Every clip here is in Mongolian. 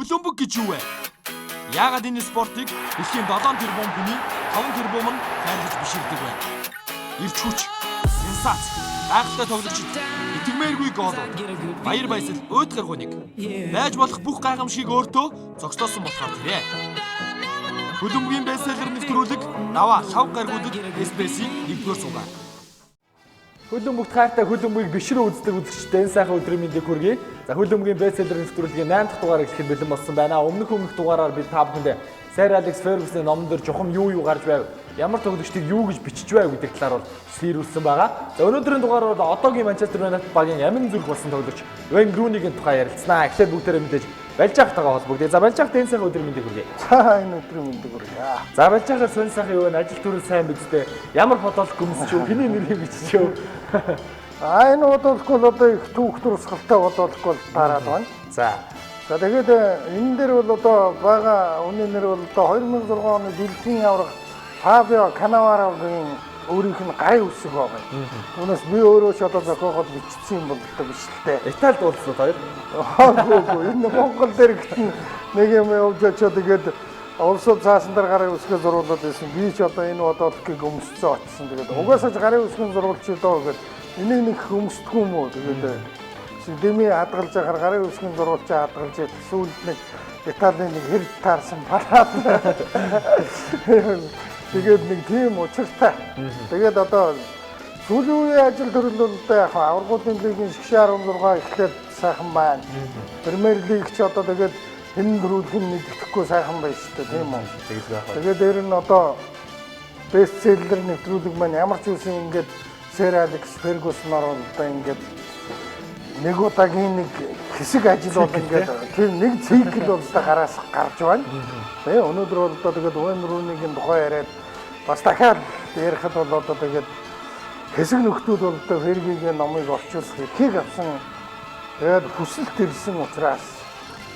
Хөлбөмбөг гэж юу вэ? Яагаад энэ спортыг дэлхийн 7 тэрбум хүний 5 тэрбум нь хайрлаж биширдэг вэ? Ирч хүч, сенсац, гайхалтай тоглогчид, итгэмээргүй гоолууд, баяр баясгал, өөд гаргууныг байж болох бүх гайхамшиг өөртөө зогсоосон болохоор тэрэ. Хөлбөмбөгийн бестселлер нэвтрүүлэг даваа лав гаргуулад SBS-ийн 1-р сугаа. Хөлбөмбөгт хайртай хөлбөмбөгийг бишрээ үздэг үзэгчдээ энэ сайхан өдрийн мэндийг хүргэе. За хөлбөмбөгийн бестселлер нэвтрүүлгийн 8 дахь дугаарыг эхлэхэд бэлэн болсон байна. Өмнөх дугаараар бид та бүхэндээ Sir Alex Ferguson-ийн номон дээр чухам юу гарч байв, ямар тоглогчдыг юу гэж бичиж байв гэдэг талаар бол сэрүүлсэн байгаа. За өнөөдрийн дугаараар бол одоогийн Manchester United багийн амин зүрх болсон тоглогч Wayne Rooney-гийн тухай ярилцсанаа. Эхлээд бүгдээрээ мэдээж Балжахтайгаа холбогдъё. За Балжахт энэ сайхан өдрийн мэндийг хүргэе. За энэ өдрийн мэндийг хүргэе. За Балжахаар сонь сайхан юу вэ? Ажил төрөл сайн бидтэй. Ямар бодолт гүмсчөө, хэний нэрийг биччихөө. Энэ бодолтгүй л одоо их түүх турсгалтай бодолтгүй дараад байна. За тэгээд энэ дээр бол одоо байгаа үнийн нэр бол одоо 2006 оны дэлхийн аварга Фабио Канаварогийн өөрийнх нь гарын үсэг байгаа. Түүнээс би өөрөө ч одоо зохиогоод бичсэн юм бол одоо биш л дээ. Италид уулзлаа хоёр. Хаагүй энэ Монгол дээр гитэн нэг юм явж очоо тэгээд улсууд цаасан дээр гарын үсгээ зурулаад байсан. Би ч одоо энэ бодолтыг өмсцөө очсон. Тэгээд угаасаа ч гарын үсгийн зурвалч доо гэд энийг нэг өмсдөггүй юм уу? Тэгээд Дэмий хадгалж яхаар гарын үсгийн зурвалчаа хадгалж сүүлд нэг Италийн нэг хэрэг таарсан балаад. Тэгээд нэг тийм учиртай. Тэгээд одоо сүүлийн үеийн ажил төрөл бол яг аваргуудын лигийн шгшээ 16 эхлээд сайхан байна. Премьер лиг ч одоо тэгээд энэ дөрвөлх нь нэгдэхгүй сайхан байна шүү дээ, тийм үү? Тэгээд дээр нь одоо бестселлер нэвтрүүлэг маань ямар ч үсэн ингээд Sir Alex Ferguson-оор одоо ингээд нэг удаагийн нэг хэсэг ажил бол ингээд тэр нэг цикл бол гараас гарч байна. Тэгээ өнөөдөр бол одоо тэгээд Wayne Rooney-гийн тухай яриад бас дахиад ярихад бол одоо тэгээд хэсэг нөхдүүд бол одоо Fergie-гийн номыг орчуулах эрхийг авсан. Тэгээд хүсэлт ирсэн учраас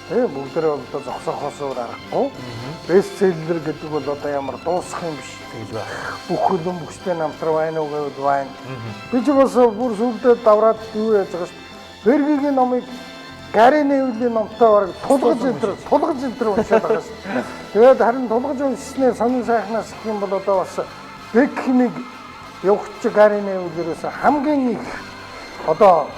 тэгээ бүгдээ бол одоо зогсоохоос өөр аргагүй. Бестселлер гэдэг бол одоо ямар дуусах юм биш гэж байна. Бүх хөлбөмбөгчтэй намтраа байна уу гэвэл байна. Би ч бас бүр сүлдээ давраад юу яаж байгаа ш. Fergie-гийн номыг Gary Neville-ийн номтой бараг тулгаж илтэр уншаад байгаа ш. Тэгээд харин тулгаж уншснээр сонин сайхнаас гэх юм бол одоо бас Beckham-ыг явахч Gary Neville-ээс хамгийн их одоо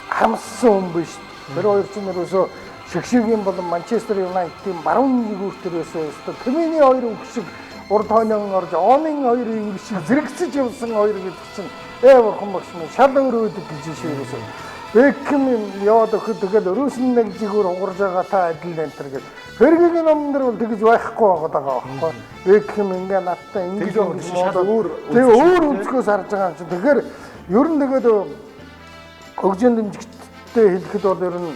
хамссан хүн биш. Тэр хоёр ч нэрөөсөө шгшгийн болон Manchester United-ийн баруун нэгүртэрээс өстө Тэмээний хоёр өгшиг урд хойноон орж Оонын хоёрын өгшиг зэрэгцэж явсан хоёр гэдэг чинь бурхан багш минь шал өөр өдөг гэж шийдсэн. Beckham яваад өгөхөд тэгэл өрөөсөн нэг жигүүр угарж байгаа та адил энтер гэж. Fergie-гийн номон дээр бол тэгж байхгүй байгаа байхгүй. Beckham ингээ надтай ингэж өөр өнцгөөс харж байгаа юм чинь. Тэгэхээр ер нь тэгээд хөгжин дэмжигчтэй хэлэхэд бол ер нь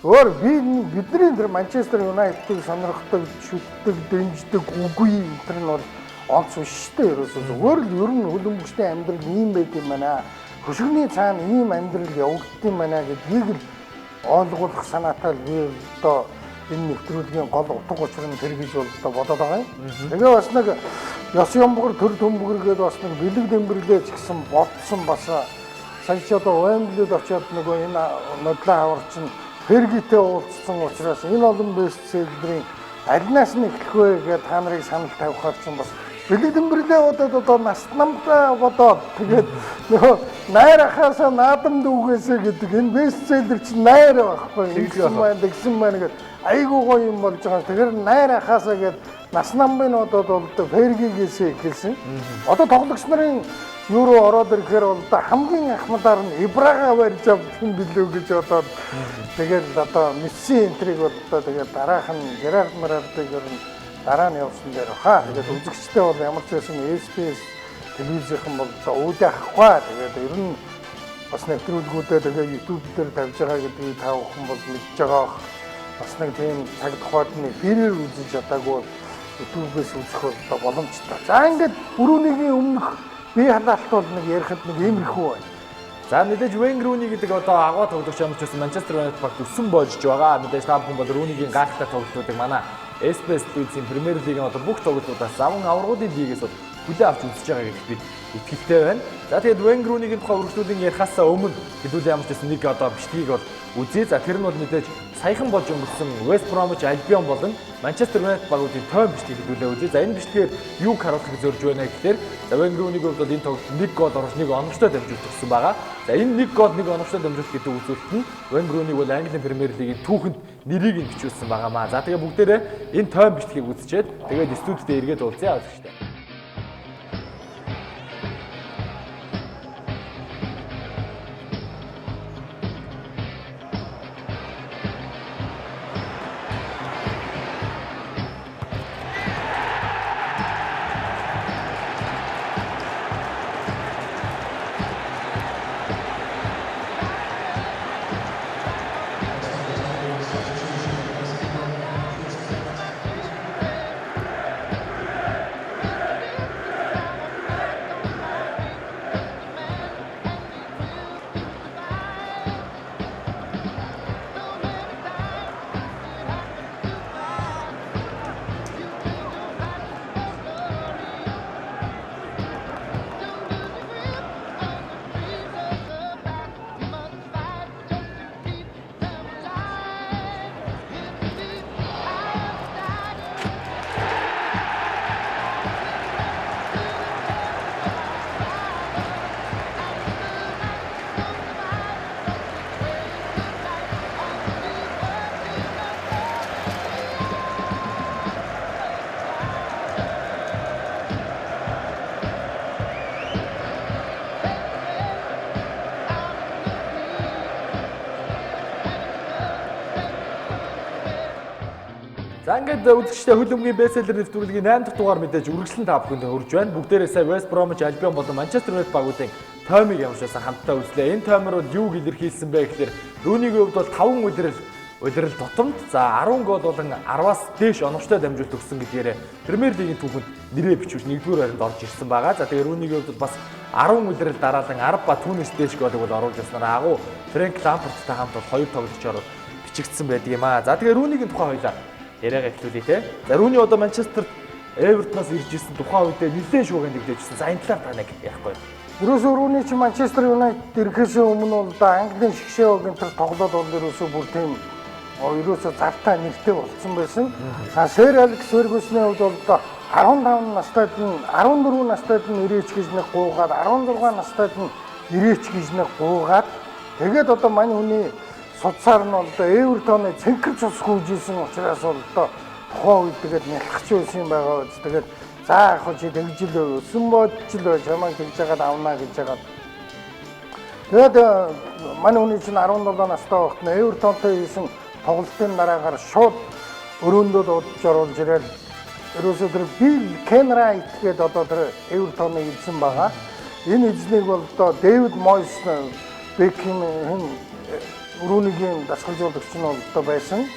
өөр бидний тэр Manchester United-ыг сонирхдаг, шүтдэг, дэмждэг үгүй энэ нь бол онц биш шүү дээ. Ерөөсөө зүгээр л ер нь хөлбөмбөгчдийн амьдрал ийм байт юм байна. Хөшгөний цаана ийм амьдрал явагдсан байна гэдгийг л ойлгуулах санаатай л би одоо энэ нэвтрүүлгийн гол утга учир нь тэр гэж бол бодоод байгаа юм. Тэгээ бас нэг ёс юмбгэр төр төмбгэр гээд бас нэг бэлэг дэмбэрлээ ч гэсэн бодсон бас сая ч одоо Wembley-д очиод нөгөө энэ нодлоо аварчин Fergie-тэй уулзсан учраас энэ олон бестселлерийн алинаас нь эхлэх вэ гэдээ та нарыг санал тавихаар чинь бас бэлэг дэмбэрлээ одоо нас намтай бодоод тэгээд нөгөө найр ахаасаа наадам дүүгээсэ гэдэг энэ бестселлер чинь найр байхгүй тэгсэн байна гэдэг айгуу гоё юм болж байгаа. Тэгэхээр найр ахаасаа гэдэг нас намын одод бол Fergie-гээс эхэлсэн. Одоо тоглогч нарын юу руу ороод ирэхээр бол хамгийн ахмадаар нь Ибрага барьж авсан билүү гэж бодоод тэгээд одоо Месси энтриг бол одоо тэгээд дараах нь Gerard Morrell-ыг дараа нь явсан дээр хаа. Тэгээд үзэгчтэй бол ямар ч байсан SBS телевизийнхэн бол уудаахгүй. Тэгээд ер нь бас нэвтрүүлгүүдэд тэгээд YouTube дээр тавьж байгаа гэдгийг та бүхэн бол мэдж байгаа. Бас нэг тийм цаг тухайд нь эфирээр үзэж чадаагүй YouTube-ээс үзэх бол боломжтой. За ингээд бүрүүнийгийн өмнөх бие халаалт бол нэг ярихад нэг иймэрхүү байна. За мэдээж Wayne Rooney гэдэг одоо агуу тоглогч ямар ч байсан Manchester United багт өссөн болж байгаа. Мэдээж та бүхэн бол Rooney-гийн гайхалтай тоглолтуудыг манай SBS телевизийн Премьер Лигийн одоо бүх тоглолтуудаас заван аваргуудын лигээс бол хүлээн авч үзэж байгаа гэж би итгэлтэй байна. За тэгээд Wayne Rooney-гийн тухай үргэлжлүүлэн ярихаасаа өмнө хэдүүлээ ямар ч гэсэн нэг одоо бичлэгийг бол үзье. За тэр нь бол мэдээж саяхан болж өнгөрсөн West Bromwich Albion болон Manchester United багуудын тойм бичлэгийг хэдүүлээ үзье. За энэ бичлэгээр юуг харуулахыг зорж байна гэхээр Wayne Rooney-гийн хувьд бол энэ тоглолтод 1 гол оруулж 1 оновчтой дамжуулт өгсөн байгаа. За энэ 1 гол 1 оновчтой дамжуулт гэдэг үзүүлэлт нь Wayne Rooney бол Английн Премьер Лигийн түүхэнд нэрийг нь бичүүлсэн байгаамаа. За тэгээ бүгдээрээ энэ тойм бичлэгийг үзчихэд тэгээд студид дээр эргээд уулзъя авчихтай. За ингээд үзэгчдээ хөлбөмбөгийн бестселлер нэвтрүүлгийн 8 дахь дугаар мэдээж үргэлжлэн та бүхэнд хүрж байна. Бүгдээрээ сая West Bromwich Albion болон Manchester United багуудын тоймыг ямшаасан хамтдаа үзлээ. Энэ тоймор бол юуг илэрхийлсэн бэ гэхээр Rooney-гийн хувьд бол 5 удирал тутамд за 10 гол болон 10-аас дээш оновчтой дамжуулт өгсөн гэдгээр Премьер Лигийн түүхэнд нэрээ бичвч 1-р байранд орж ирсэн байгаа. За тэгээ Rooney-гийн хувьд бас 10 удирал дараалан 10 ба түүнээс дээш голыг бол оруулж ирснээр агуу Frank Lampard-тай хамт бол 2 тоглогчоор бичигдсэн байдаг юм аа. За тэгээ Rooney-гийн тухай хоёлаа яриагаа эхлүүлье те. За Rooney одоо Манчестер Эвертоноос ирж ирсэн тухайн үедээ нэлээд шуугинд нэгдэжсэн. За энэ талаар та нэг ярихгүй. Ерөөсөө Rooney чи Манчестер Юнайтед ирэхээс өмнө бол да Английн шгшээ гэнтэр тоглоод бол ерөөсөө бүр тийм ерөөсөө завтай нэртэй болцсон байсан. А Sir Alex Ferguson-ийн хувьд бол да 15 настайд нь 14 настайд нь ирээч гэж нэг гуугаад 16 настайд нь ирээч гэж нэг гуугаад тэгээд одоо мань хүний судсаар нь бол Эвертоны цэнхэр цус хүйжсэн учраас бол тухайн үед тэгээд нялхч байсан юм байгаа үз. Тэгээд за яг хөө чи тэгжил өсөн бодчихлоо чамаа хэлж байгаад авнаа гэж байгаа. Тэгээд манай хүний чинь 17 настай байхад нь Эвертонтой хийсэн тоглолтын дараагаар шууд өрөөндөө дуудаж оруулж ирээд ерөөсөө тэр Bill Kenwright гэдэг одоо тэр Эвертоны эзэн байгаа. Энэ эзнийг бол одоо David Moyes Beckham Rooney-гийн дасгалжуулагч нь бол одоо байсан.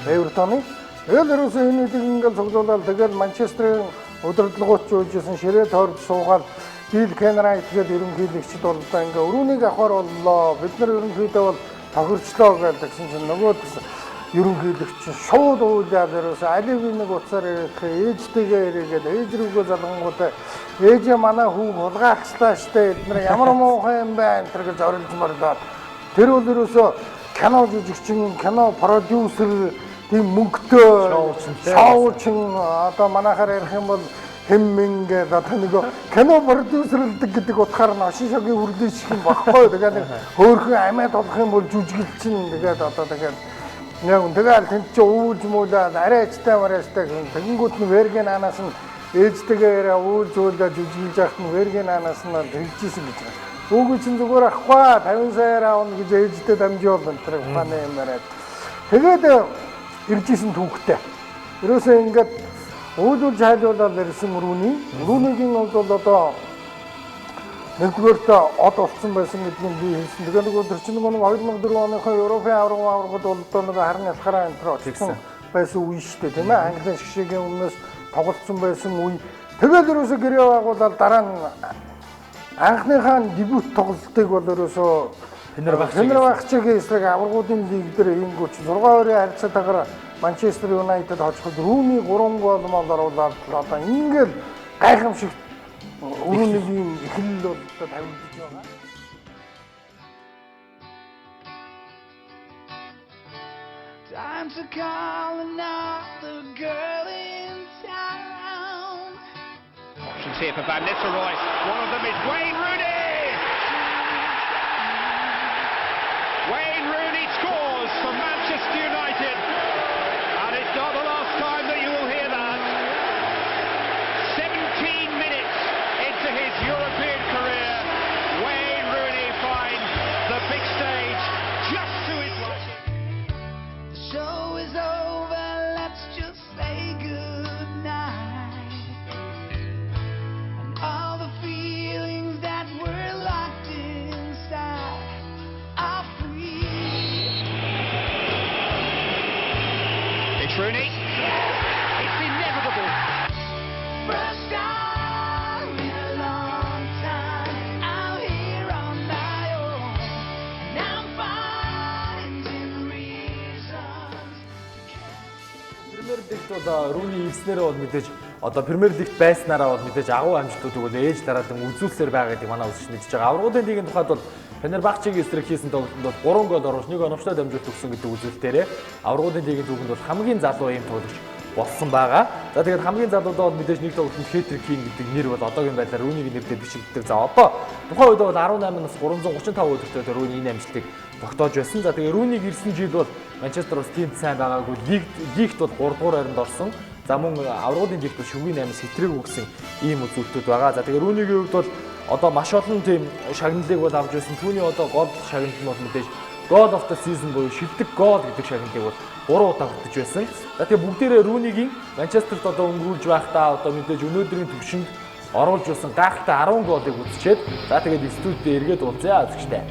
Эвертоны. Тэгээд ерөөсөө энэ нэг ингээл цуглуулаад тэгээд Манчестерийн удирдлагууч үүжсэн ширээ тойрч суугаад Bill Kenwright гэдэг ерөнхийлөгчд бол одоо ингээ Rooney-г авахар боллоо. Бид нар ерөнхийдөө бол тохирчлоо гэдгсэн чинь нөгөө ерөнхийлөгч шууд уулаад ерөөсөө алив нэг уцаар ирэх ээжтэйгээ ирээгээд ээж рүүгээ залгангуудаа ээжээ манай хүү хулгайхслаа штэ эдгээр ямар муухай юм бэ энэ гэж орилж марлаад тэр бол ерөөсөө кино жүжигчин кино продюсер тийм мөнгөтэй шоучин одоо манайхаар ярих юм бол хэммэн гэдэг одоо нэг кино продюсерлдэг гэдэг утгаар нь Ошин шогийн үрлээс шиг юм багхгүй. Тэгээд нэг хөөхөн амиад болох юм бол жүжиглчин тэгээд одоо тэгээд яг тэгээд тэнд чи үүлж муулаад арайчтай мараачтай тэгэнгүүт нь Верген анаас нь ээжтэйгээр үүлж уулаад жүжиглж яхад нь Верген анаас нь хэлжсэн гэж байна. Үгүй чин зүгээр ахгүй 50 саяар аавна гэж ээжтэй дамжуул энэ тэр ухааны юм яриад. Тэгээд иржсэн түүхтэй. Ерөөсөө ингээд үүлж хайлуулаад ирсэн Rooney-гийн хувьд бол одоо нэгдүгээрт од олцсон байсан гэдгийг би хэлсэн. Тэгээд нөгөө тэр чинь нөгөө 2004 оныхоо Европын аваргад бол одоо нөгөө харин ялхаараа энэ төр очсон байсан үе шүү дээ, тийм ээ. Английн шгшээгийн өмнөөс тоглолцсон байсан үе. Тэгээд ерөөсөө гэрээ байгуулаад дараа нь анхныхаа дебют тоглолтыг бол ерөөсөө Фенербахчегийн эсрэг аваргуудын лиг дээр ийгүүч 6-2-ын харьцаатаагаар Манчестер Юнайтед хожиход Rooney 3 гол оруулаад одоо ингээл гайхамшиг Өөрөө нэг юм эхлэл бол одоо тавигдж байгаа. Time to call another girl in town. Options here for Van Nistelrooy. One of them is Wayne Rooney. Wayne Rooney scores for Manchester United. And it's not the last time that you will hear that. 17 minutes into his European career, Wayne Rooney finds the big stage just to his right. The show is over, let's just say goodnight. And all the feelings that were locked inside are free. It's Rooney. It's inevitable. First time in a long time, I'm here on my own. And I'm finding reasons. Премьер лигт бол Рүүни ирснээрээ бол мэдээж одоо Премьер лигт байснараа бол мэдээж агуу амжилтууд өгөөл ээж дараадан үзүүлсээр байгаа гэдэг манай үзэгч мэдж байгаа. Аврагуудын лигийн тухайд бол Фенербахчегийн эсрэг хийсэн тоглолтод бол 3 гол оруулж 1 оновчтой дамжуулалт өгсөн гэдэг үзүүлэлтээрээ Аврагуудын лигийн түүхэнд бол хамгийн залуу ийм тоглогч болсон байгаа. За тэгээд хамгийн залуудаа бол мэдээж нэг тоглолтод хэтрик хийн гэдэг нэр бол одоогийн байдлаар Рүүнигийн нэрээр бичигддэг. За одоо тухайн үед бол 18-наас 335 өдөртөө Рүүни энэ амжилтыг тогтоож байсан. За тэгээд Рүүнийг ирсэн жил бол Манчестер бас тийм сайн байгаагүй лигт бол 3 дугаар хайранд орсон. За мөн аврагуудын лигт бол шүгний 8-аас хэтрэг өгсөн ийм үзүүлэлтүүд байгаа. За тэгээд Рүүнигийн хувьд бол одоо маш олон тийм шагналыг бол авч байсан. Түүний одоо гол шагнал нь бол мэдээж Goal of the season буюу шилдэг гол гэдэг шагналыг бол 3 удаа хүртэж байсан. За тэгээд бүгдээрээ Рүүнигийн Манчестерт одоо өнгөрүүлж байхдаа одоо мэдээж өнөөдрийн төвшөнд оруулж байсан гайхалтай 10 голыг үзчихэд за тэгээд студид эргээд уулзъя үзэгчтэй.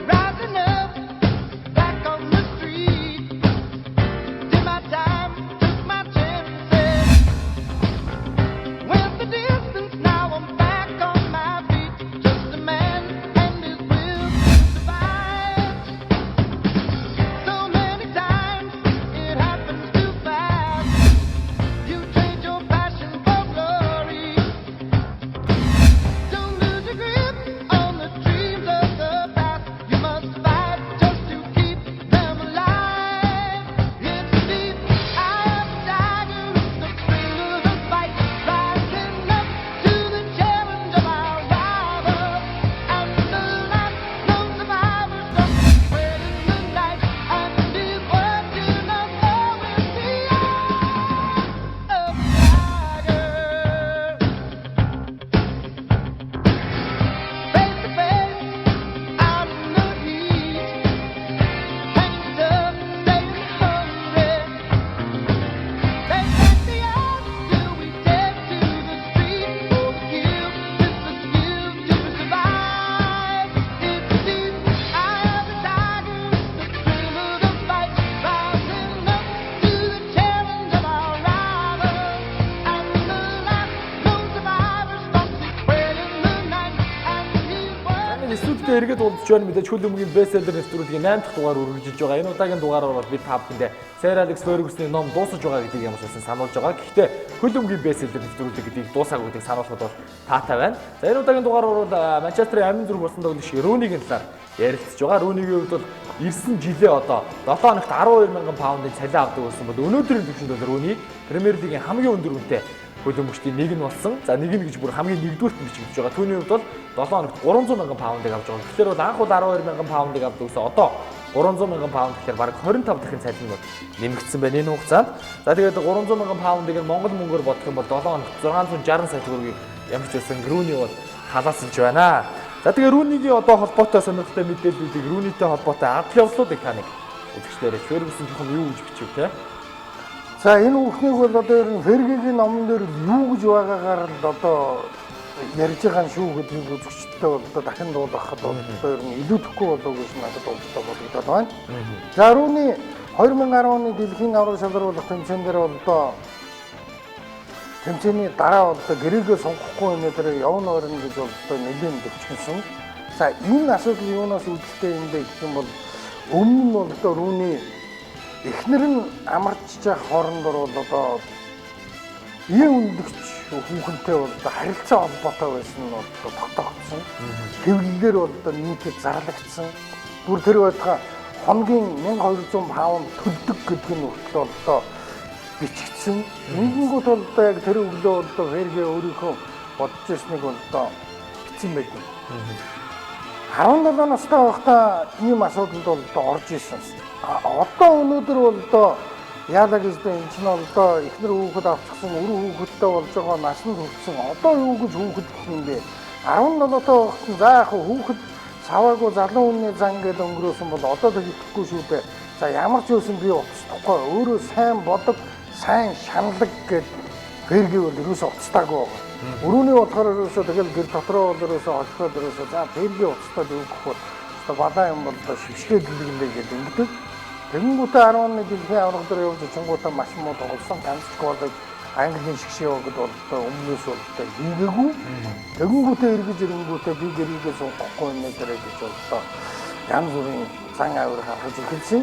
Rising up, back on the street. Did my time, took my chances. Went the distance, now I'm back on my feet. Just a man and his will to survive. So many times it happens too fast. You trade your passion for glory. Don't lose your grip on the dreams of the past. You must fight just to keep them alive. It's deep, eye of the tiger, the thrill of the fight, rising up to the challenge of our rivals. And the last, no survivors, don't sweat in the night. And is watching us all with the eye of the tiger. Face to face, out in the heat, hanging up, staying hungry. They take the odds till we take to the street for the kill. It's the skill to survive. It's deep, eye of the tiger, the thrill of the fight, rising up to the challenge of our rivals. And the last, no survivors, don't sweat in the night. And he's worth. Студид эргээд уулзч байна мэдээж хөл өмгийн бестселлер нэвтрүүлгийн 8 дахь дугаар үргэлжилж байгаа. Энэ удаагийн дугаараар бол бид та бүхэндээ Sir Alex Ferguson-ы ном дуусаж байгаа гэдгийг ямар ч байсан сануулж байгаа. Гэхдээ хөл өмгийн бестселлер нэвтрүүлэг гэдгийг дуусаагүй гэдгийг сануулхад бол таатай байна. За энэ удаагийн дугаараар бол Манчестерийн амин зүрх болсон тоглогч Рүүнигийн талаар ярилцж байгаа. Рүүнигийн хувьд бол ирсэн жилээ одоо 7 хоногт 12,000 паундын цалин авдаг болсон бол өнөөдрийн төвшөнд бол Рүүни Премьер лигийн хамгийн өндөр үнэтэй хөлбөмбөгчдийн нэг нь болсон. За нэг нь гэж бүр хамгийн нэгдүгürt бичигдэж байгаа. Түүний хувьд бол 7 хоногт 300,000 паундыг авч байгаа. Тэгэхээр бол анх бол 12,000 паундыг авдаг гэсэн одоо 300,000 паунд гэхээр бараг 25 дахин цалин бол нэмэгдсэн байна энэ хугацаанд. За тэгээд 300,000 паундыг нь Монгол мөнгөөр бодох юм бол 7 хоногт 660 сая төгрөгийг ямар ч байсан Рүүни бол халаасалж байна. За тэгээд Рүүнигийн одоо холбоотой сонирхолтой мэдээллүүдийг Рүүнитэй холбоотой арга явдлуудыг та нэг үзэгчдэрээ Ferguson жоохон юу гэж бичив те? За энэ бүхнийг бол одоо ер нь Фергигийн номон дээр юу гэж байгаагаар л одоо ярьж байгаа нь шүү гэдгийг үзэгчтэй бол одоо дахин дуулгахад бол одоо ер нь илүүдэхгүй болов уу гэж надад бодогдоод байна. За Рүүни 2010 оны дэлхийн авраг шалгаруулах тэмцээн дээр бол одоо тэмцээний дараа бол одоо гэрээгээ сонгохгүй өнөөдөр явна орно гэж бол одоо нэлийн дэвчгэнсэн. За энэ асуудал юунаас үүдэлтэй юм бэ гэх юм бол өмнө нь бол одоо рүүний эхнэр нь амарчж явах хоорондор бол одоо ийм үндэгч хүүхэнтэй бол харилцаа холбоотой байсан нь бол тогтоогдсон. Хэвлэлээр бол одоо нийтэд зарлагдсан. Бүр тэр байтугай хоногийн 1200 паунд төлдөг гэдэг нь хүртэл одоо бичигдсэн. Ингэнгүүт бол одоо яг тэр өглөө одоо Ферге өөрийнхөө бодож ирснийг бол одоо бичсэн байдаг. 17 настай байхдаа ийм асуудалд бол одоо орж исэн. Одоо өнөөдөр бол одоо яалаа гэж энэ чинь одоо эхнэр хүүхэд авчихсан, өр хүүхэдтэй болж байгаа насанд хүрсэн. Одоо юу гэж хүүхэд гэх юм бэ? 17 таа байхад за яг хүүхэд саваагүй залуу хүний зан гэдэг өнгөрөөсөн бол одоо тэгэхгүй шүү дээ. За ямар ч үсэн би уцтахгүй өөрөө сайн бодог, сайн шаналг гэд Ферге бол ерөөсөө уцтаагүй байгаа. Өрөөний болохоор ерөөсөө тэгэл гэр дотроо бол ерөөсөө олоход ерөөсөө за Ферге уцтаад юу гэхгүй одоо бадаа юм бол одоо шившгээ дэлгэлээ гэдэг ингэдэг. Тэгэнгүүтээ 11 дэлхийн авраг дээр явж очингуудаа маш муу тоглосон. Ганц ч голыг Английн шгшээ өгöd бол одоо өмнөөс бол одоо хийгээгүй. Тэгэнгүүтээ эргэж ирэнгүүтээ би гэрийгээ суухгүй нэрээ гэж одоо янз бүрийн зан авир харж эхэлсэн.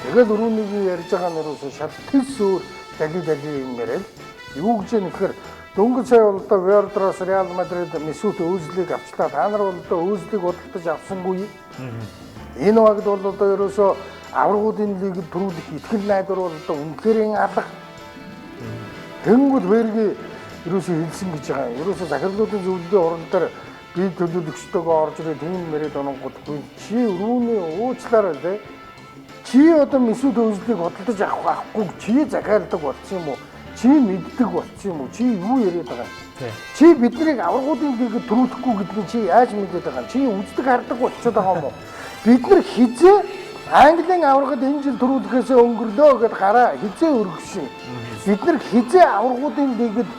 Тэгэл өрөөнийг ярьж байгаа нэрөөсөө шал тэс өөр дали юм яриад юу гэж нэхэр дөнгөж сая бол одоо Вердроос Реал Мадрид Месут өзлийг авчлаа. Та нар бол одоо өзлийг бодлож авсангүй. Энэ багт бол одоо ерөөсөө аврагуудын лигэд төрүүлэх ихтгэл найдвар бол одоо үнэхээр алга. Тэнгүүд Ферге ерөөсөө хэлсэн гэж байгаа. Ерөөсөө захирлуудын зөвлөлийн орон дээр би төлөөлөгчтэйгээ орж ирээд тийм мэрэд ононгуудгүй чи өрөөний уучлаарай лээ. Чи одоо Месут өзлийг бодлож авахгүй чи захиалдаг болсон юм уу? Чи мэддэг болсон юм уу? Чи юу яриад байгаа юм? Чи биднийг аврагуудын лигэд төрүүлэхгүй гэдгийг чи яаж мэдээд байгаа юм? Чи үздэг хардаг болчиход байгаа юм уу? Бид нар хизээ Английн аврагад энэ жил төрүүлэхээс өнгөрлөө гэд гараа хизээ өргөсөн. Бид нар хизээ аврагуудын лигэд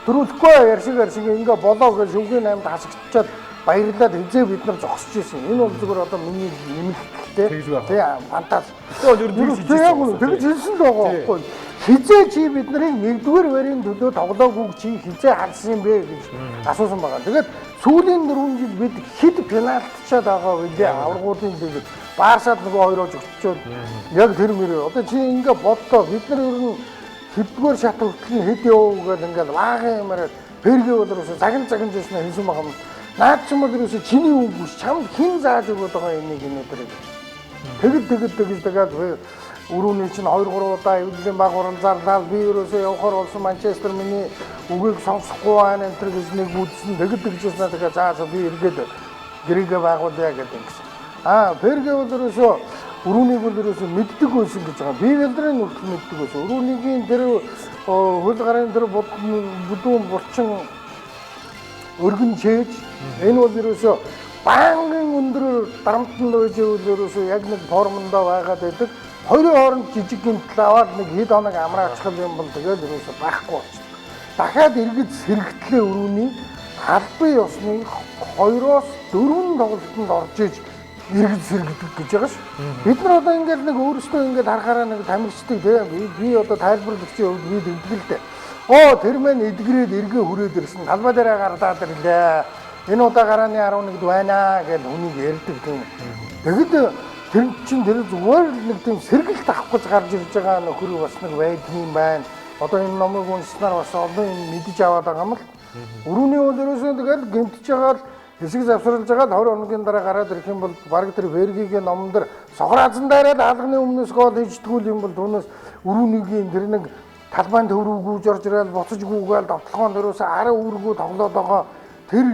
төрүүлэхгүй яршиг ингээ болоо гэж шүвгийн 8-д хасагчаад баярлаад хизээ бид нар зогсож ирсэн. Энэ бол зүгээр одоо миний нэмэлттэй. Тий фантаз. Тэр бол ер нь тэгж хэлсэн л байгаа байхгүй. Хизээ чи бид нарыг 1-р варийн төлөө тоглоогүй чи хизээ харсан юм бэ гэж асуусан байгаа. Тэгээд сүүлийн 4 жил бид хэд пенальтчаад байгаа вэ? Аврагуудын лигэд Барсад нөгөө хоёроо зөвчөөд яг тэр мөрөө одоо чи ингээ боддоо бид нар ер нь хэддгээр шат хүртэл хэд явуу гэдэг ингээл лагын юмараа Ферге бол ерөөсө загнаж яснаа хэлсэн байгаа юм. Наад ч юм бол ерөөсө чиний үгүйс чамд хэн зааж өгöd байгаа энийг инээдэр. Тэгээд өрөөний чинь 2-3 удаа эвлэлийн баг уран зарлал би ерөөсө явахаар болсон Манчестер миний үгийг сонсохгүй байна энэ төр гэж нэг бүдсэн тэгж яснаа тэгээд заа би эргээд гэрээгээ байгуулъя гэдэг юм. Ферге бол ерөөсөө өрөөнийг бол ерөөсөө мэддэг байсан гэж байгаа. Би велдрын хүртэл мэддэг байсан. Өрөөний тэр хөл гарын тэр бүдүүн булчин өргөн чээж энэ бол ерөөсөө бангийн өндөр дарамтнд байж ерөөсөө яг нэг формондоо байгаад байдаг. Хоёрын хооронд жижиг гэмтэл аваад нэг хэд хоног амраачихл юм бол тэгэл ерөөсөө байхгүй болчихсон. Дахиад эргэж сэрэгтлээ өрөөний албан ёсны 2-4 тоглолтод орж иж эргэж сэргдэг гэж байгаа ш. Бид нар одоо ингээд нэг өөрсдөө ингээд харахаараа нэг тамирчдаг тийм би одоо тайлбарлагчийн хувьд би дэмтгэлтэй. Тэр мэн эдгрээд эргээ хүрээд ирсэн. Талбай дээр гардаад ирлээ. Энэ удаа гарааны 11-д байна гэж хүнийг ярьдаг тийм. Тэгэд тэр чинь тэр зүгээр нэг тийм сэргэлт авах гэж гарч ирж байгаа нөхөр бас нэг байдгийн байна. Одоо энэ номыг уншсанаар бас олон юм мэдэж аваад байгаа юм л. Өрөөний өдрөөсөө тэгэл гэмтэж байгаа л хэсэг завсарлаж байгаа 20 хоногийн дараа гараад ирэх юм бол баг тэр Фергегийн номон дээр сограазан дайраад алганы өмнөөс гол хийжтгүүл юм бол түүнээс өрөөний тэр нэг талбайн төврүүгүүж орж ирэл буцаж гүүгээл довтлогоон дөрөөсөө араа үүргүү тоглоод байгаа тэр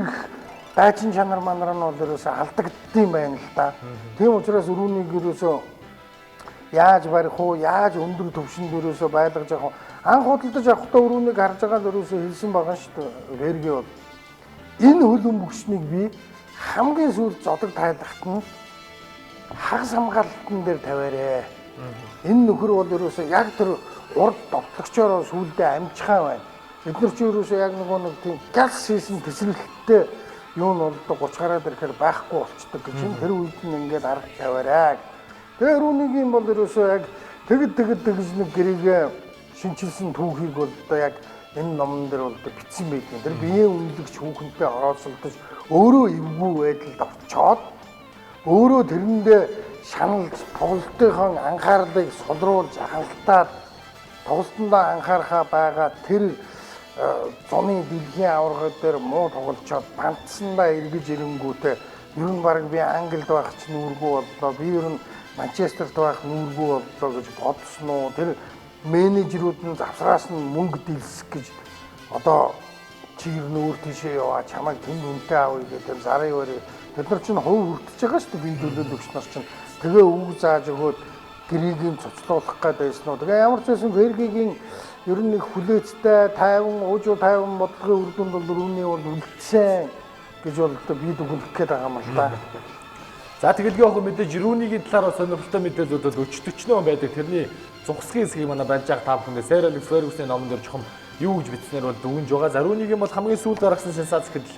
дайчин чанар манар нь бол дөрөөсөө алдагдсан байна л да. Тийм учраас өрөөнийг дөрөөсөө яаж барих уу, яаж өндөр төвшин дөрөөсөө байлгаж явах уу? Анх худалдаж авахдаа өрөөнийг харж байгаа дөрөөсөө хэлсэн байгаа шүү дээ. Ферге бол энэ хөлбөмбө бөгшнийг би хамгийн сүүлд зодог тайлахт нь хагас хамгаалтан дээр тавиарэ. Энэ нөхөр бол ерөөсөө яг тэр урд довтлогчороо сүүлдээ амжихаа байна. Бид нар ч ерөөсөө яг нэг тийм галс хийсэн төсрэлттэй юу нь бол 30 гараад ирэхээр байхгүй болчдөг гэж тэр үед нь ингээд арга тавиараа Тэгээ Рүүнигийн бол ерөөсөө яг тэгж нэг гэрээгээ шинчилсэн түүхийг бол одоо яг энэ номон дээр бол бичсэн байдаг. Тэр биеийн үнэлэгч хүүхэнтэй орооцолдож өөрөө эвгүй байдалд орчоод өөрөө тэрэндээ шаналж тоглолтынхон анхаарлыг сулруулж хангалтаад тоглолтондоо анхаарахаа байгаа тэр зуны дэлхийн аварга дээр муу тоглолцоод бантсандаа эргэж ирэнгүүтээ ер нь баг би Англид байх ч нүүргүй боллоо, би ер нь Манчестерт байх нүүргүй боллоо гэж бодсон уу? Тэр менежерүүд нь завсраас нь мөнгө дийлсэх гэж одоо чи ер нь өөр тийшээ яваа чамайг тэнд үнтэй авъя гэдэг зарын өрөө бид нар чинь хувь хүртэж байгаа шүү дээ, бие төлөөлөл өгч нар чинь тэгээ үг зааж өгөөд гэрийг цоцлуулах гэдээсэн үү. Тэгээ ямар ч байсан Фергигийн ер нь нэг хүлээцтэй тайван уужуу тайван бодлогын үр дүнд бол Рүүний бол үлдсэн гэж бол би дүгнэх гээд байгаа юм л да. За тэгэлгүй яг мэдээж Рүүнигийн талаар сонирхолтой мэдээлүүд бол өчтөчнөө байдаг. Тэрний зугсгийн хэсгийг манай барьж байгаа та бүхэндээ Sir Alex Ferguson-ийн номон дээр чухам юу гэж бичснээр бол дүгнж байгаа. За Рүүнигийн бол хамгийн сүүлд гаргасан сенсац гэхэд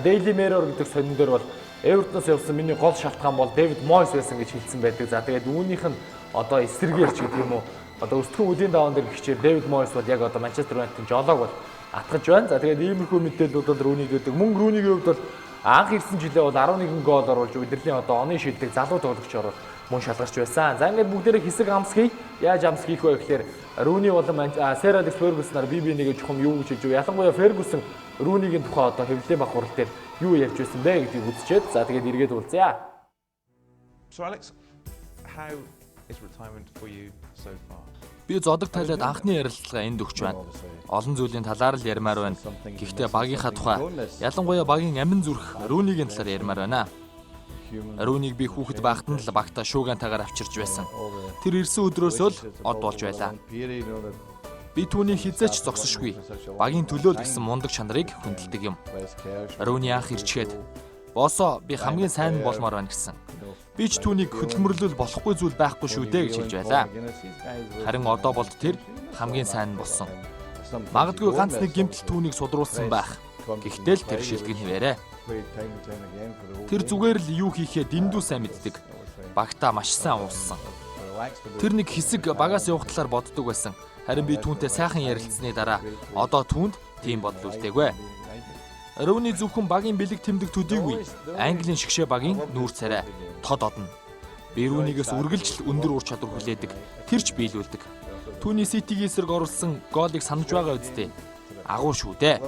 Daily Mirror гэдэг сонин дээр бол Everton-с явсан миний гол шалтгаан бол David Moyes байсан гэж хэлсэн байдаг. За тэгээд үүнийх нь одоо эсэргээрч гэдэг юм уу? Одоо өсдгөн үдийн даваан дээр гихчээр David Moyes бол яг одоо Manchester United-ийн жолоог бол атгаж байна. За тэгээд иймэрхүү мэдээлүүд бол Рүүнийг гэдэг. Мөн Рүүнигийн хувьд бол анх ирсэн жилээ бол 11 гол оруулж удирдлийн одоо оны шилдэг залуу тоглогчоор мөн шалгарч байсан. За ингээд бүгдээрээ хэсэг амс хий. Яаж амс хийх вэ гэхээр Рүүни болон Sir Alex Ferguson-аар бие биенийгээ чухам юу гэж хэлж вэ? Ялангуяа Ferguson Рүүнигийн тухай одоо хэвлэлийн бах хурал дээр юу ярьж байсан бэ гэдгийг үзчихэд за тэгээд эргээд уулзъя. So Alex, how is retirement for you so far? Би зодог тайлаад анхны ярилцлага энд өгч байна. Олон зүйлийн талаар л ярмаар байна. Гэхдээ багийнхаа тухай, ялангуяа багийн амин зүрх Рүүнигийн талаар ярмаар байна. Рүүнийг би хүүхэд байхад нь л багтаа шуугантайгаар авчирч байсан. Тэр ирсэн өдрөөс л од болж байлаа. Би түүний хизээч зогсошгүй. Багийн төлөө л гэсэн мундаг чанарыг хүндэлдэг юм. Рүүний анх ирчгээд "Боосоо би хамгийн сайн болмоор байна" гэсэн. Би ч түүнийг хөдөлмөрлөл болохгүй зүйл байхгүй шүү дээ гэж хэлж байлаа. Харин одоо болд тэр хамгийн сайн болсон. Магадгүй ганц нэг гэмтэл түүнийг судруулсан байх. Гэхдээ л тэр шилдэг нэрээ. Тэр зүгээр л юу хийхээ дэндүү сайн мэддэг. Багтаа маш сайн ууссан. Тэр нэг хэсэг багаас явах талаар боддог байсан. Харин би түүнтэй сайхан ярилцсны дараа одоо түүнд тийм бодол үлдээгүй. Рүүний зөвхөн багийн бэлэг тэмдэг төдийгүй Английн шгшээ багийн нүүр царай тод одно. Би Рүүнийгээс үргэлжил өндөр ур чадвар хүлээдэг. Тэр ч биелүүлдэг. Түүний Ситигийн эсрэг оруулсан гоолыг санаж байгаа үстэй. Агуу шүү дээ.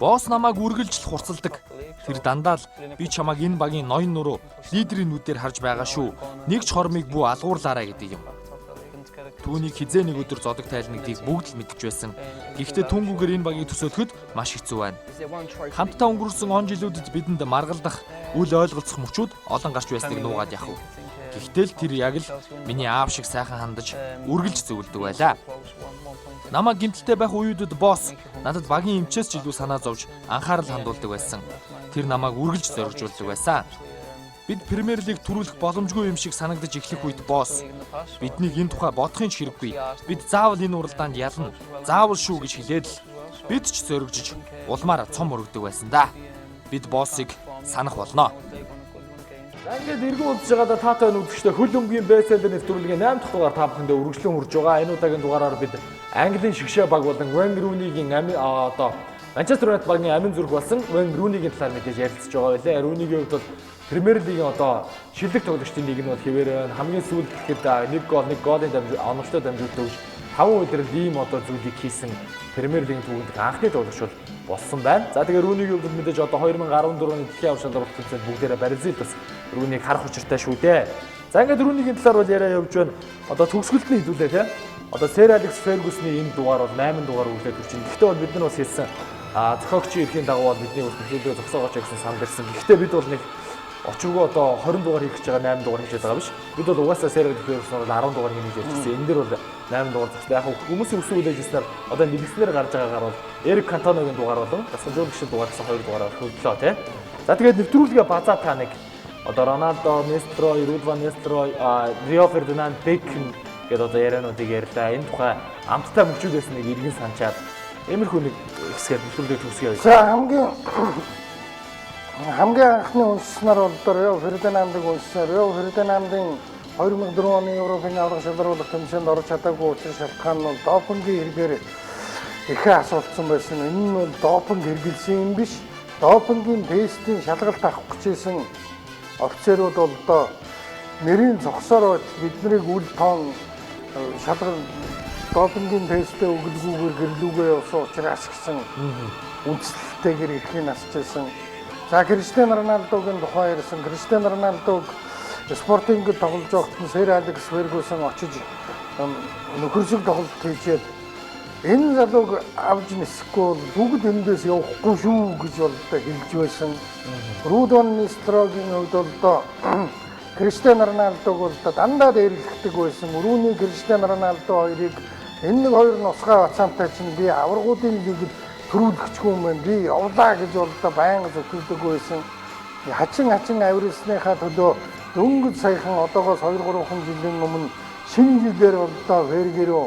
Босс намайг үргэлжил хурцалдаг. Тэр дандаа л би чамайг энэ багийн ноён нуруу лидерийн нүдээр харж байгаа шүү. Нэг ч хормыг бүү алгуурлаарай гэдэг юм. Түүнийг хизээ нэг өдөр зодог тайлнагдгийг бүгд л мэдж байсан. Гэхдээ түнгүүгээр энэ багийг төсөөлөхөд маш хэцүү байна. Хамтдаа өнгөрсөн он жилүүдэд бидэнд маргалдах, үл ойлголцох мөчүүд олон гарч байсныг нуугаад явах. Гэхдээ л тэр яг л миний аав шиг сайхан хандаж, үргэлж зөвлөдөг байлаа. Намайг гэмтэлтэй байх үеүүдэд босс надад багийн эмчээс ч илүү санаа зовж анхаарал хандуулдаг байсан. Тэр намайг үргэлж зоригжуулдаг байсан. Бид Премьер Лиг түрүүлэх боломжгүй юм шиг санагдаж эхлэх үед босс биднийг энэ тухай бодохын ч хэрэггүй. Бид заавал энэ уралдаанд ялна. Заавал шүү гэж хэлээд л бид ч зоригжиж улмаар цом өргөдөг байсан да. Бид боссыг санах болно. За ингээд эргэн уулзж байгаадаа таатай үзэгчтэй хөл өмгийн бестселлер нэвтрүүлгийн 8 дахь дугаар та бүхэндээ үргэлжлэн хүрж байгаа. Энэ удаагийн дугаараар бид Английн шгшээ баг болон Wayne Rooney-гийн одоо Манчестер Юнайтед багийн амин зүрх болсон Wayne Rooney-гийн талаар мэдээж ярилцж байгаа байлаа. Rooney-гийн хувьд бол Премьер Лигийн одоо шилдэг тоглогчдын нэг нь бол хэвээр байна. Хамгийн сүүлд гэхэд нэг голын оновчтой дамжуулт өгч 5 удирал ийм одоо зүйлийг хийсэн Премьер Лигийн түүхэнд анхны тоглогч болсон байна. За тэгээ Rooney-гийн хувьд мэдээж одоо 2014 оны дэлхийн аварга шалралт тэмцээнд бүгдээрээ Бразилд бас Rooney-г харах учиртай шүү дээ. За ингээд Rooney-гийн талаар бол яриа явж байна. Одоо төгсгөлтний хэдүүлээ тийм. Одоо Sir Alex Ferguson-ийн энэ дугаар бол 8 дугаар үргэлжлээд хүрч байна. Гэхдээ бол бид нар бас хэлсэн зохиогчийн эрхийн дагуу бол бидний бас төлөвлөгөө зогсоогооч гэсэн санд ирсэн. Гэхдээ бид бол нэг очиргоо одоо 20 дугаар хийх гэж байгаа 8 дугаар хийж байгаа биш. Бид бол угаасаа Sir Alex Ferguson бол 10 дугаар хийж ярьчихсан. Энэ дэр бол 8 дугаар зогслоо. Яг хүмүүсийн өсвөл үлээжсэнээр одоо нэгснээр гарч байгаагаар бол Eric Cantona-гийн дугаар болон дасгалжуулагчийн дугаар гэсэн 2 дугаараар хөвдлөө тий. За тэгээд нэвтрүүлгээ базаа та нэг одоо Ronaldo, Nestroy, Ruud van Nistelrooy, Rio Ferdinand, Beckham гэдэг одоо яриануудыг ярьлаа. Энэ тухай амттай мөчүүдээс нэг иргэн санчаад иймэрхүү нэг хэсгээр нэвтрүүлгээ төгсгөө. За хамгийн хамгийн анхны уншснаар бол Рио Фердинандыг уншсан. Рио Фердинандын 2004 оны Европын аврах шалруулах тэмцээнд орж чадаагүй учрах шалтгаан нь допингийн хэрэгээр ихэ асуултсан байсан. Энэ нь бол допинг хэрэгэлсэн юм биш. Допингийн тестийн шалгалт авах гэжсэн офицерууд бол одоо нэрийн зогсоор биднийг үл тоон шалгалт допингийн тестээ өгөлгүйгээр гэрлүүгээ явсан учраас гэсэн үндслэлтэйгээр ихийг насчээсэн. За Криштиано Роналдогийн тухай ярьсан. Криштиано Роналдог спортинг тоглож байхад нь Сэр Алекс Фергюсон очиж нөхөрсөг тоглолт хийжээд энэ залууг авч нисэхгүй бүгд эндээс явахгүй шүү гэж бол хэлж байсан. Рудон Нистрогийн хувьд бол Криштиано Роналдог бол дандаа дээрлэхдэг байсан. Өрөөний Криштиано Роналдо хоёрыг энэ нэг хоёр нусгаа бацаантай чинь би аваргуудын лигэд төрүүлэхчгүй юм байна. Би явлаа гэж бол байнга зөвлөдөг байсан. Хачин авирсныхаа төлөө дөнгөж саяхан одоогоос 2-3 жилийн өмнө шинэ жилээр бол Фергерөө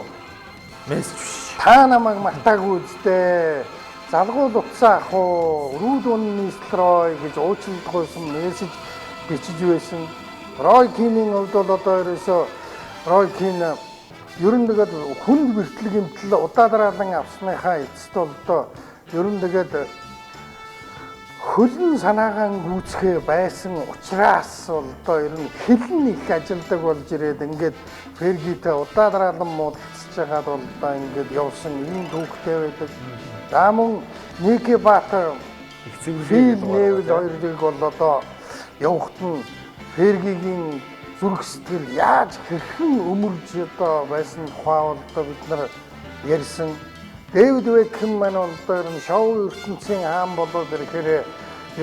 мессеж та намайг мартаагүй үстэй. Залгуул утсаа ах уу? Рудон Нистрой гэж уучлалт мессеж бичиж байсан. Рой Кинийн хувьд бол одоо ерөөсөө Рой Кин ер нь тэгээд хүнд бэртлэг юмтэл удаадараалан авсныхаа эцэст бол ер нь тэгээд хөлн санаагаан гүйцэхэ байсан учраас бол ер нь хэлн их ажилдаг болж ирээд ингээд Фергитэй удаадараалан муудалцж байгаад бол ингээд явсан ийм түүхтэй байдаг. За мөн Ники Баатар их цэвэр Фил Нэвэл хоёрыг бол одоо явахт нь Фергигийн зүрх сэтгэл яаж хэрхэн өмөрж одоо байсан тухай бол бид нар ярьсан. Дэвид Бекхэм маань бол ер нь шоу ертөнцийн хаан болоод ирэхээр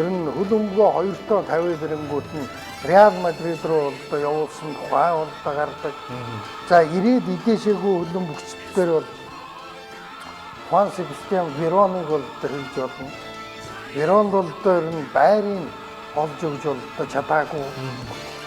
ер нь хөлбөмбөгөө 2-50 хэрэнгүүт нь Реал Мадрид руу бол явуулсан тухай бол гардаг. За ирээд идээшээгүй хөлбөмбөгчддөр бол Хуан Себастьян Вероныг бол хэлж болно. Веронд бол ер нь байрын олж өгж бол чадаагүй.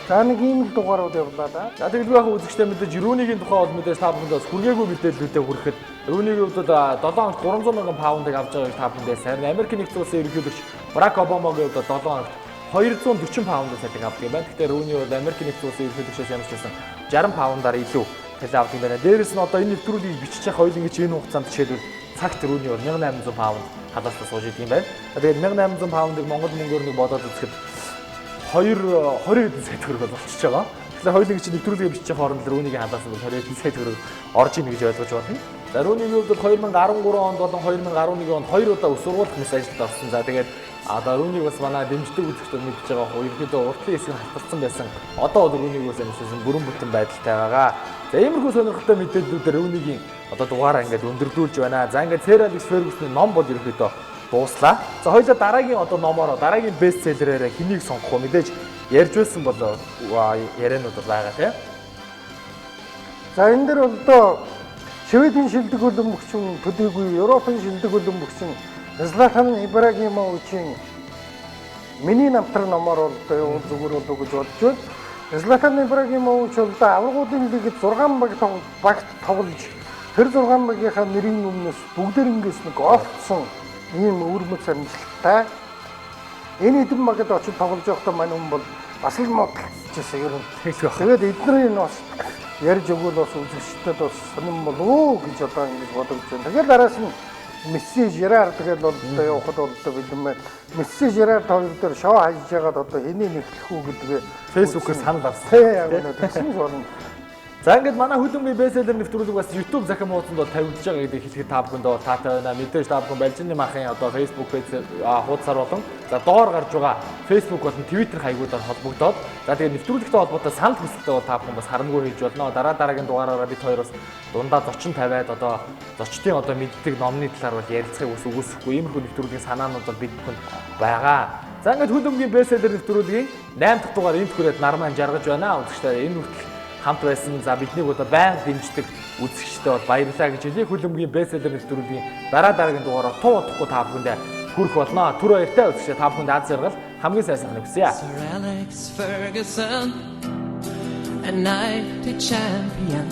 За нэг ийм л дугаарууд явлаа да. За тэгэл би яг үзэгчтэй мэдээж Рүүнигийн тухай бол мэдээж та бүхэнд бас хүргээгүй мэдээллүүдээ хүрэхэд Рүүнигийн хувьд 7 хоногт 300 мянган паундыг авч байгаа гэж та бүхэнд сайн. Америкийн нэгдсэн улсын ерөнхийлөгч Барак Обамагийн хувьд 7 хоногт 240 паундын цалин авдаг юм байна. Тэгэхээр Рүүни бол Америкийн нэгдсэн улсын ерөнхийлөгчөөс ямар ч байсан 60 паундаар илүү цалин авдаг юм байна. Дээрээс нь одоо энэ нэвтрүүлгийг бичих хоёулын гэж энэ хугацаанд жишээлбэл цагт Рүүни бол 1800 паунд халаалтаа сууж идэг юм байна. Тэгээд 1800 паундыг Монгол мөнгөөр нэг бодоод үзэхэд 20 хэдэн сая төгрөг болчихж байгаа. Тэгэхээр хоёулын чинь нэвтрүүлгээ бичих хооронд Рүүнигийн халаасан бол 20 хэдэн сая төгрөг орж ийн гэж ойлгож байна. За Рүүнигийн хувьд 2013 онд болон 2011 онд 2 удаа ус сургууль мэс ажилд орсон. За тэгээд одоо Рүүнийг бас манай дэмждэг үзэгчдод мэдж байгаа хөө ерөнхийдөө уртлын хэсэг халтарсан байсан. Одоо бол Рүүнийг бас амьдсан бүрэн бүтэн байдалтай байгаа. За иймэрхүү сонирхолтой мэдээллүүдээр Рүүнигийн одоо дугаараа ингээд өндөрлүүлж байна. За ингээд Сэр Алекс Фергюсны ном бол ерөнхийдөө дууслаа. За хоёулаа дараагийн одоо номоор дараагийн бестселлерээр хэнийг сонгох вэ мэдээж ярьж байсан бол яриануд байгаа тийм. За энэ дэр одоо Шведийн шилдэг хөлбөмбөгчин төдийгүй Европын шилдэг хөлбөмбөгчин Златан Ибрагимовичийн миний намтран номоор бол зүгээр болов гэж бодож байна. Златан Ибрагимович бол аврагуудын лигэд 6 багт тоглож тэр 6 багийнхаа нэрийн өмнөөс бүгдээрнгээс нэг олцсон ийм өвөрмөц амжилттай. Энэ хэдэн багт очиж тоглож байхдаа мань хүн бол бас л модчихсан ер нь. Тэгээд эдний нь бас ярьж өгвөл бас үзэгчдэд бас сонирм болов гэж одоо ингэж бодож байна. Тэгээд араас нь Месси Жерар тэгээд бол явахад бол бэлэн. Месси Жерар хоёр дээр шоу хийж байгаад одоо хэний нэхлэх үү гэдгээ Facebook-ээр санал авсан. Тэг яг үнэ тэгсэн болно. За ингээд манай хөдөлмөрийн бестселлер нэвтрүүлэг бас YouTube захим хуудсанд бол тавигдж байгаа гэдгийг хэлэхэд та бүхэнд бол таатай байна. Мэдээж та бүхэн Балжинны маахын одоо Facebook хуудасаар болон за доор гарч байгаа Facebook болон Twitter хаягуудаар холбогдоод за тэгээд нэвтрүүлэгтэй холбоотой санал хүсэлтээ бол та бүхэн бас харамгүй хийж болно. Дараагийн дугаараараа бид хоёр бас дундаа зочин тавиад одоо зочдын одоо мэддэг номны талаар бол ярилцахыг үгүйсэхгүй. Иймэрхүү нэвтрүүлгийн санаанууд бол бид бүхэнд байгаа. За ингээд хөдөлмөрийн бестселлер нэвтрүүлгийн 8 дахь дугаар энд хүрээд нарман жаргаж байна. Үзэгчдээ энэ хүртэл хамт байсан. За биднийг одоо байнга дэмждэг үзэгчтэй бол баярлалаа гэж хэлье. Хөлбөмбөгийн бестселлер нэвтрүүлгийн дараагийн дугаараар туу удахгүй та бүхэндээ хүрэх болно. Түр баяртай үзэгчдээ та бүхэнд аз жаргал хамгийн сайн сайхныг хүсье. Sir Alex Ferguson, a night champion.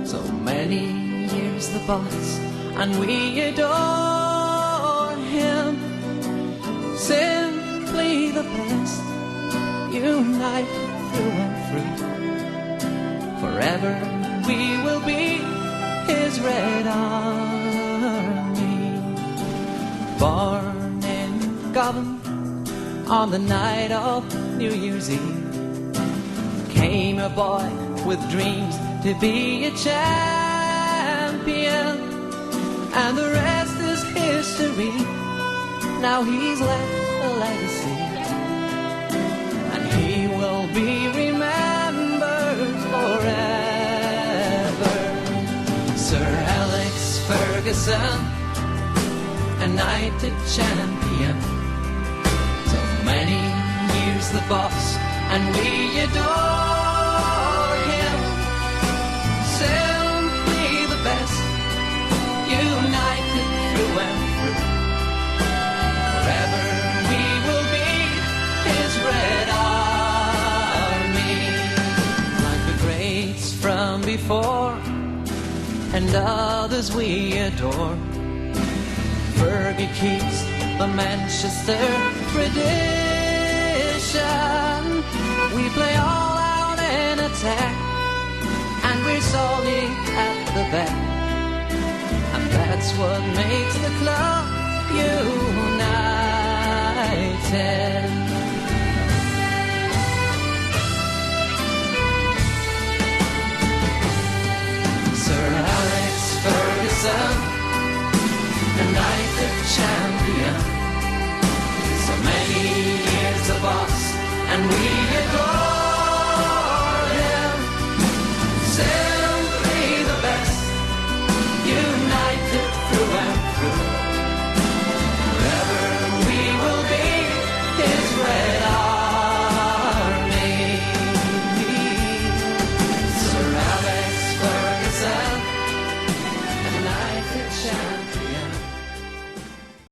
So many years the boss, and we adore him. Since the best, united through and through. Forever we will be his Red Army. Born in Govan on the night of New Year's Eve, came a boy with dreams to be a champion, and the rest is history. Now he's left a legacy, and he will be remembered forever. Sir Alex Ferguson, a knighted champion, so many years the boss, and we adore him. Simply the best, united through and through. Forever we will be his Red Army. Like the greats from before and others we adore, Fergie keeps the Manchester tradition. We play all out in attack, and we're solely at the back, and that's what makes the club united. Sir Alex Ferguson, a knighted champion, so many years the boss, and we adore